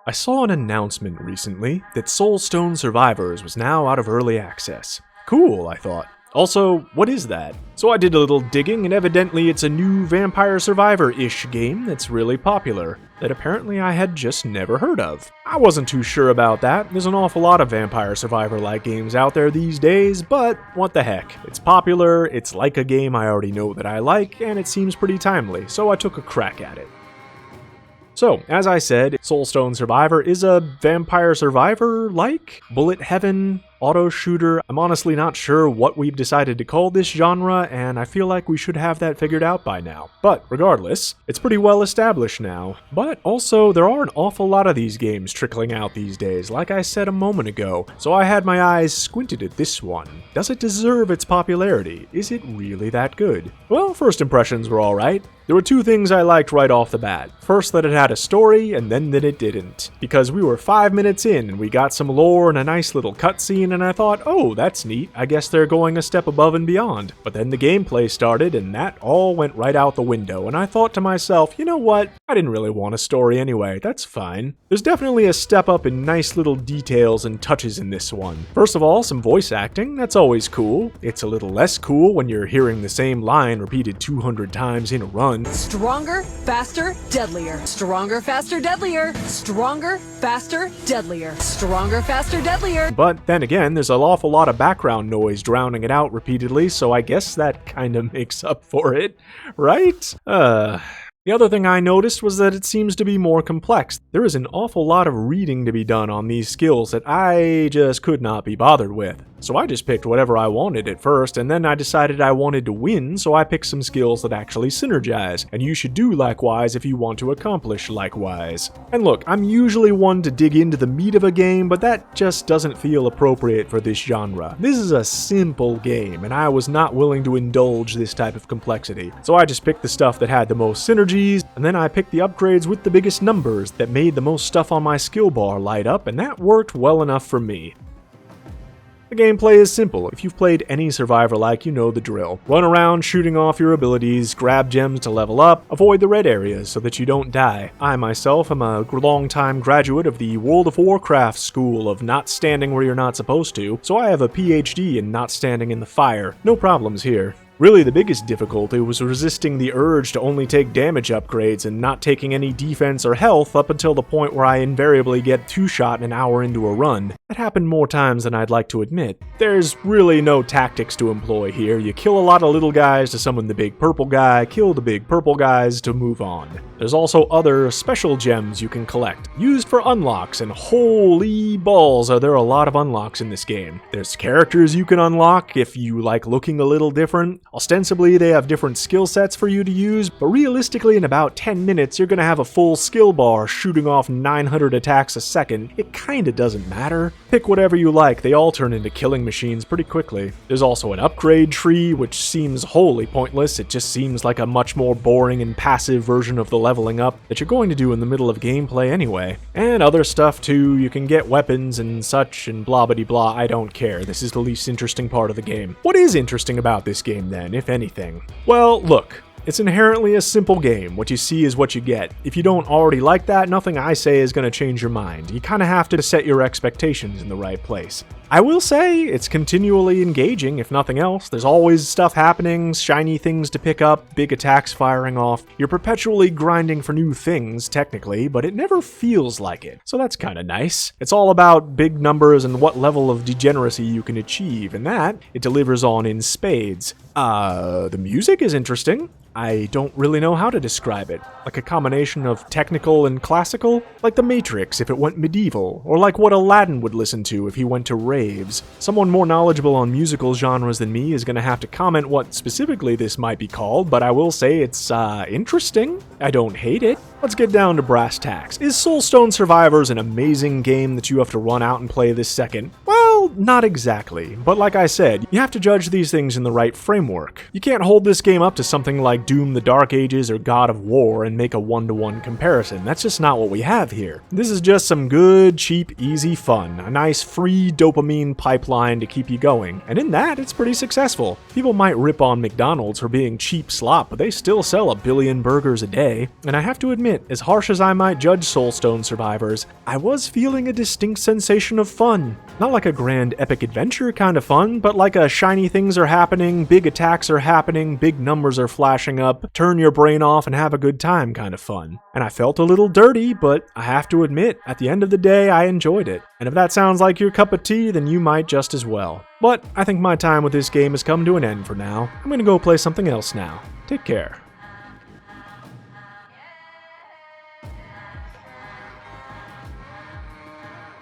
I saw an announcement recently that Soulstone Survivors was now out of early access. Cool, I thought. Also, what is that? So I did a little digging, and evidently it's a new Vampire Survivor-ish game that's really popular, that apparently I had just never heard of. I wasn't too sure about that. There's an awful lot of Vampire Survivor-like games out there these days, but what the heck. It's popular, it's like a game I already know that I like, and it seems pretty timely, so I took a crack at it. So, as I said, Soulstone Survivor is a Vampire Survivor-like? Bullet heaven? Auto shooter? I'm honestly not sure what we've decided to call this genre, and I feel like we should have that figured out by now. But regardless, it's pretty well established now. But also, there are an awful lot of these games trickling out these days, like I said a moment ago, so I had my eyes squinted at this one. Does it deserve its popularity? Is it really that good? Well, first impressions were alright. There were two things I liked right off the bat. First, that it had a story, and then that it didn't. Because we were 5 minutes in, and we got some lore and a nice little cutscene, and I thought, oh, that's neat, I guess they're going a step above and beyond. But then the gameplay started, and that all went right out the window, and I thought to myself, you know what, I didn't really want a story anyway, that's fine. There's definitely a step up in nice little details and touches in this one. First of all, some voice acting, that's always cool. It's a little less cool when you're hearing the same line repeated 200 times in a run. Stronger, faster, deadlier. Stronger, faster, deadlier. Stronger, faster, deadlier. Stronger, faster, deadlier. But then again, there's an awful lot of background noise drowning it out repeatedly, so I guess that kinda makes up for it, right? The other thing I noticed was that it seems to be more complex. There is an awful lot of reading to be done on these skills that I just could not be bothered with. So I just picked whatever I wanted at first, and then I decided I wanted to win, so I picked some skills that actually synergize, and you should do likewise if you want to accomplish likewise. And look, I'm usually one to dig into the meat of a game, but that just doesn't feel appropriate for this genre. This is a simple game, and I was not willing to indulge this type of complexity. So I just picked the stuff that had the most synergies, and then I picked the upgrades with the biggest numbers that made the most stuff on my skill bar light up, and that worked well enough for me. The gameplay is simple. If you've played any Survivor-like, you know the drill. Run around shooting off your abilities, grab gems to level up, avoid the red areas so that you don't die. I myself am a long-time graduate of the World of Warcraft school of not standing where you're not supposed to, so I have a PhD in not standing in the fire. No problems here. Really, the biggest difficulty was resisting the urge to only take damage upgrades and not taking any defense or health up until the point where I invariably get two-shot an hour into a run. That happened more times than I'd like to admit. There's really no tactics to employ here. You kill a lot of little guys to summon the big purple guy, kill the big purple guys to move on. There's also other special gems you can collect, used for unlocks, and holy balls are there a lot of unlocks in this game. There's characters you can unlock if you like looking a little different. Ostensibly, they have different skill sets for you to use, but realistically, in about 10 minutes, you're gonna have a full skill bar shooting off 900 attacks a second. It kinda doesn't matter. Pick whatever you like, they all turn into killing machines pretty quickly. There's also an upgrade tree, which seems wholly pointless. It just seems like a much more boring and passive version of the leveling up that you're going to do in the middle of gameplay anyway. And other stuff too, you can get weapons and such and blah blah blah, I don't care. This is the least interesting part of the game. What is interesting about this game then, if anything? Well, look. It's inherently a simple game. What you see is what you get. If you don't already like that, nothing I say is going to change your mind. You kind of have to set your expectations in the right place. I will say, it's continually engaging, if nothing else. There's always stuff happening, shiny things to pick up, big attacks firing off. You're perpetually grinding for new things, technically, but it never feels like it. So that's kind of nice. It's all about big numbers and what level of degeneracy you can achieve, and that it delivers on in spades. The music is interesting. I don't really know how to describe it. Like a combination of technical and classical? Like The Matrix if it went medieval, or like what Aladdin would listen to if he went to raves. Someone more knowledgeable on musical genres than me is gonna have to comment what specifically this might be called, but I will say it's, interesting. I don't hate it. Let's get down to brass tacks. Is Soulstone Survivors an amazing game that you have to run out and play this second? Well, Well, not exactly, but like I said, you have to judge these things in the right framework. You can't hold this game up to something like Doom the Dark Ages or God of War and make a one-to-one comparison. That's just not what we have here. This is just some good, cheap, easy fun. A nice free dopamine pipeline to keep you going. And in that, it's pretty successful. People might rip on McDonald's for being cheap slop, but they still sell a billion burgers a day. And I have to admit, as harsh as I might judge Soulstone Survivors, I was feeling a distinct sensation of fun. Not like a grand epic adventure kind of fun, but like a shiny things are happening, big attacks are happening, big numbers are flashing up, turn your brain off and have a good time kind of fun. And I felt a little dirty, but I have to admit, at the end of the day, I enjoyed it. And if that sounds like your cup of tea, then you might just as well. But I think my time with this game has come to an end for now. I'm gonna go play something else now. Take care.